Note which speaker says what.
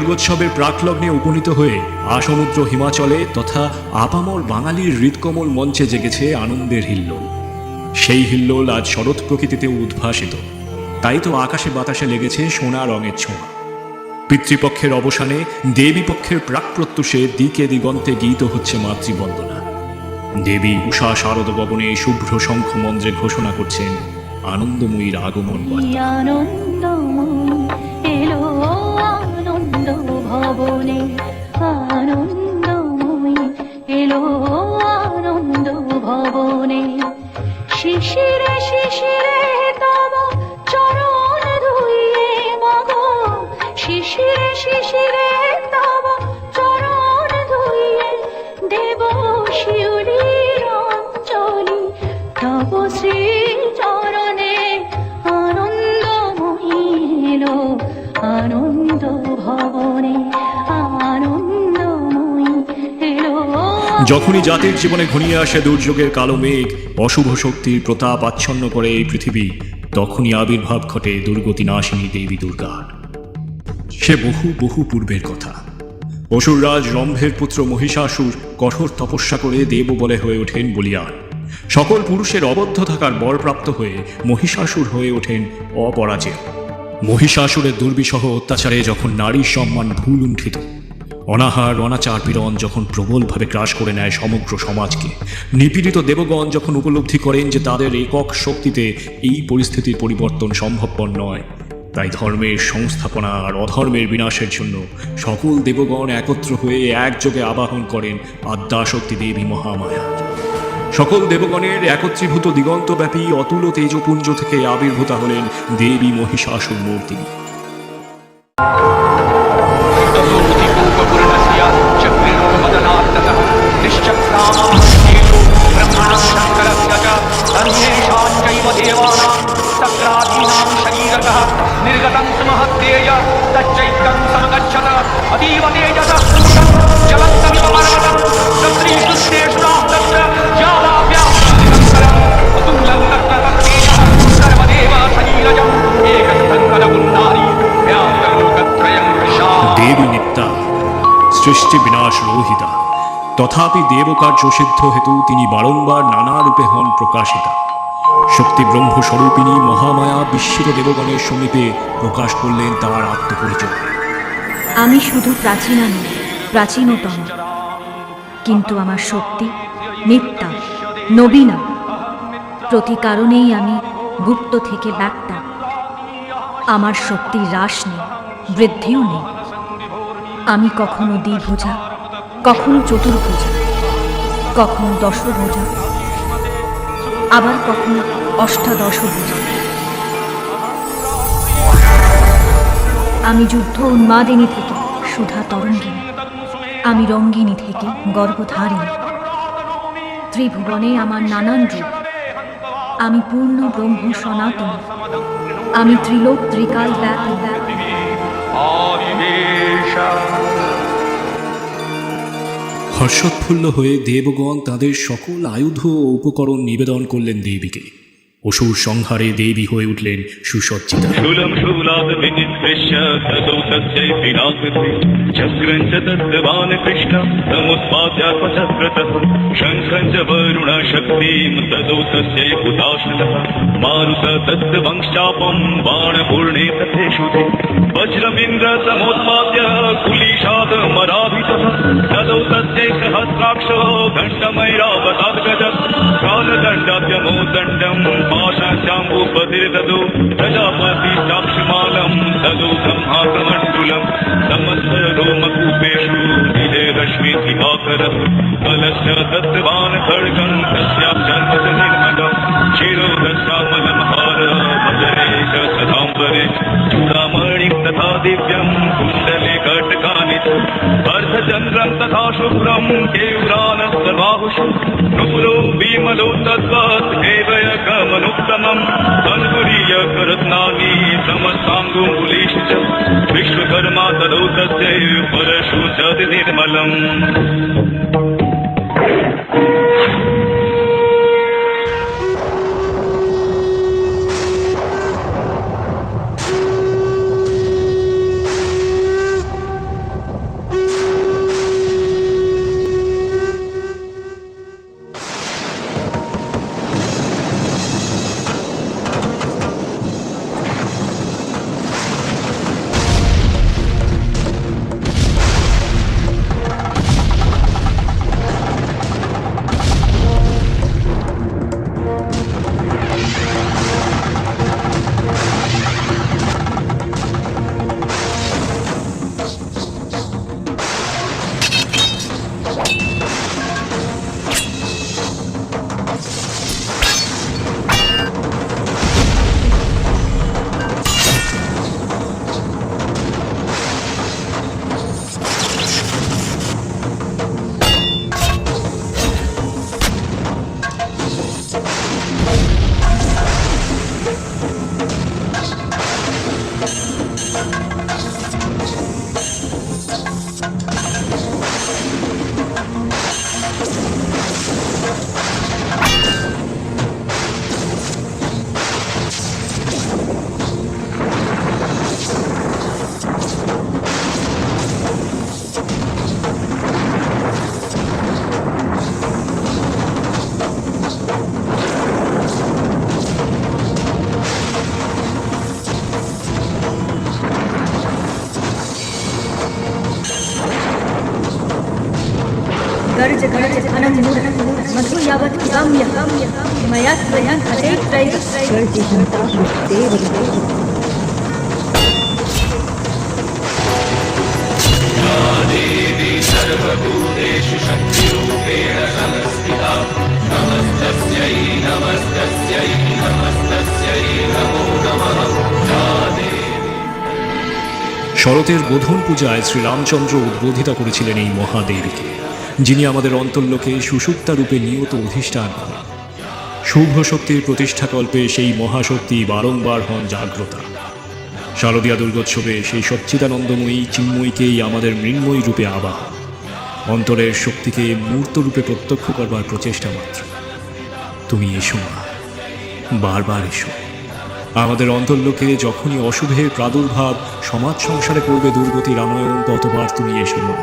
Speaker 1: দুর্গোৎসবের প্রাকলগ্নে উপনীত হয়ে আসমুদ্র হিমাচলে তথা আপামর বাঙালির হৃৎকমল মঞ্চে জেগেছে আনন্দের হিল্লোল। সেই হিল্লোল আজ শরৎ প্রকৃতিতেও উদ্ভাসিত। তাই তো আকাশে বাতাসে লেগেছে সোনা রঙের ছোঁয়া। পিতৃপক্ষের অবসানে দেবীপক্ষের প্রাকপ্রত্যুষে দিকে দিগন্তে গীত হচ্ছে মাতৃবন্দনা। দেবী উষা শারদ ভবনে শুভ্র শঙ্খ মন্ত্রে ঘোষণা করছেন আনন্দময়ীর আগমন বার্তা।
Speaker 2: ভবনে আনন্দময়ী এলো, আনন্দ ভবনে। শিশিরে শিশিরে তব চরণ ধুইয়ে মাগো, শিশিরে শিশিরে তব চরণ ধুইয়ে দেব শিউলির অঞ্জলি তব শ্রী চরণে। আনন্দময়ী এলো, আনন্দ ভবনে আনন্দময়ী এলো।
Speaker 1: যখনই জাতির জীবনে ঘনিয়ে আসে দুর্যোগের কালো মেঘ, অশুভ শক্তির প্রতাপ আচ্ছন্ন করে এই পৃথিবী, তখনই আবির্ভাব ঘটে দুর্গতি নাশিনী দেবী দুর্গার। সে বহু বহু পূর্বের কথা। অসুররাজ রম্ভের পুত্র মহিষাসুর কঠোর তপস্যা করে দেব বলে হয়ে ওঠেন বলিয়ান। সকল পুরুষের অবদ্ধ থাকার বরপ্রাপ্ত হয়ে মহিষাসুর হয়ে ওঠেন অপরাজেয়। মহিষাসুরের দুর্বিষহ অত্যাচারে যখন নারীর সম্মান ভুল লুণ্ঠিত, অনাহার অনাচার পীড়ন যখন প্রবলভাবে গ্রাস করে নেয় সমগ্র সমাজকে, নিপীড়িত দেবগণ যখন উপলব্ধি করেন যে তাদের একক শক্তিতে এই পরিস্থিতির পরিবর্তন সম্ভবপর নয়, তাই ধর্মের সংস্থাপনা আর অধর্মের বিনাশের জন্য সকল দেবগণ একত্র হয়ে একযোগে আবাহন করেন আদ্যাশক্তি দেবী মহামায়া। সকল দেবগণের একত্রীভূত দিগন্তব্যাপী অতুল তেজপুঞ্জ থেকে আবির্ভূতা হলেন দেবী মহিষাসুর মূর্তি। দেবী নিত্যা, সৃষ্টি বিনাশ রোহিতা, তথাপি দেবকার্য সিদ্ধ হেতু তিনি বারংবার নানা রূপে হন প্রকাশিতা। শক্তি ব্রহ্মস্বরূপিণী মহামায়া বিস্মিত দেবগণের সমীপে প্রকাশ করলেন তার আত্মপরিচয়।
Speaker 3: আমি শুধু প্রাচীনা নই, প্রাচীনতম, কিন্তু আমার শক্তি নিত্যা, নবীনা। প্রতি কারণেই আমি গুপ্ত থেকে ব্যক্তা। আমার শক্তি হ্রাস নেই, বৃদ্ধিও নেই। আমি কখনো দ্বিভুজা, কখনো চতুর্ভুজা, কখনো দশভুজা, আবার কখনো অষ্টাদশভুজা। আমি যুদ্ধ উন্মাদিনী থেকে সুধা তরঙ্গিনী, আমি রঙ্গিনী থেকে গর্ভধারিণী। ত্রিভুবনে আমার নানান রূপ। আমি পূর্ণ ব্রহ্ম সনাতনী, আমি ত্রিলোক ত্রিকাল ব্যাপী।
Speaker 1: হর্ষোৎফুল্ল হয়ে দেবগণ তাদের সকল আয়ুধ ও উপকরণ নিবেদন করলেন দেবীকে। অসুর সংহারে দেবী হয়ে উঠলেন সুসজ্জিতা।
Speaker 4: वज्रमिन्द्र समोत्पाद्य कुलीशाद मराभितः तदौ तस्यै सहस्राक्षो दण्डमैरावताद्गज कालदण्डाद्यमोदण्डं पाशाचाम्बुपतिर्ददौ प्रजापतिष्टाक्षमालं ददौ ब्रह्माकमण्डुलं समस्तरोमकूपेषु निजे रश्मिदिवाकरः कलश्च दत्तवान् खड्गं तस्याभ्यर्गत निर्मलं शिरोदशामलमहार मदरे च सदाम्बरे चूडामणिं तथा दिव्यं कुण्डले कटकानि च अर्धचन्द्रं तथा शुभ्रं केयूरानस्तबाहुषु नुपुरो विमलो तद्वत् देवयकमनुत्तमम् अङ्गुरीयकरत्नानि समस्ताङ्गुलीषु च विश्वकर्मा तदौ तस्य परशु च निर्मलम्।
Speaker 3: गर्ज गर्ज घनं मूर्ध मधु यावत् गम्य मया त्वया हते त्रैव गर्ज घंटा देव
Speaker 1: শরতের বোধন পূজায় শ্রীরামচন্দ্র উদ্বোধিতা করেছিলেন এই মহাদেবীকে, যিনি আমাদের অন্তর্লোকে সুষুপ্তা রূপে নিয়ত অধিষ্ঠান করেন। শুভ শক্তির প্রতিষ্ঠাকল্পে সেই মহাশক্তি বারংবার হন জাগ্রতা। শারদীয়া দুর্গোৎসবে সেই সচ্চিদানন্দময়ী চিন্ময়ীকেই আমাদের মৃন্ময়ী রূপে আবাহন, অন্তরের শক্তিকে মূর্ত রূপে প্রত্যক্ষ করবার প্রচেষ্টা মাত্র। তুমি এসো মা, বারবার এসো। আমাদের অন্তর্লোকে যখনই অশুভের প্রাদুর্ভাব সমাজ সংসারে করবে দুর্গতি রামায়ণ, ততবার তুমি এসো মা।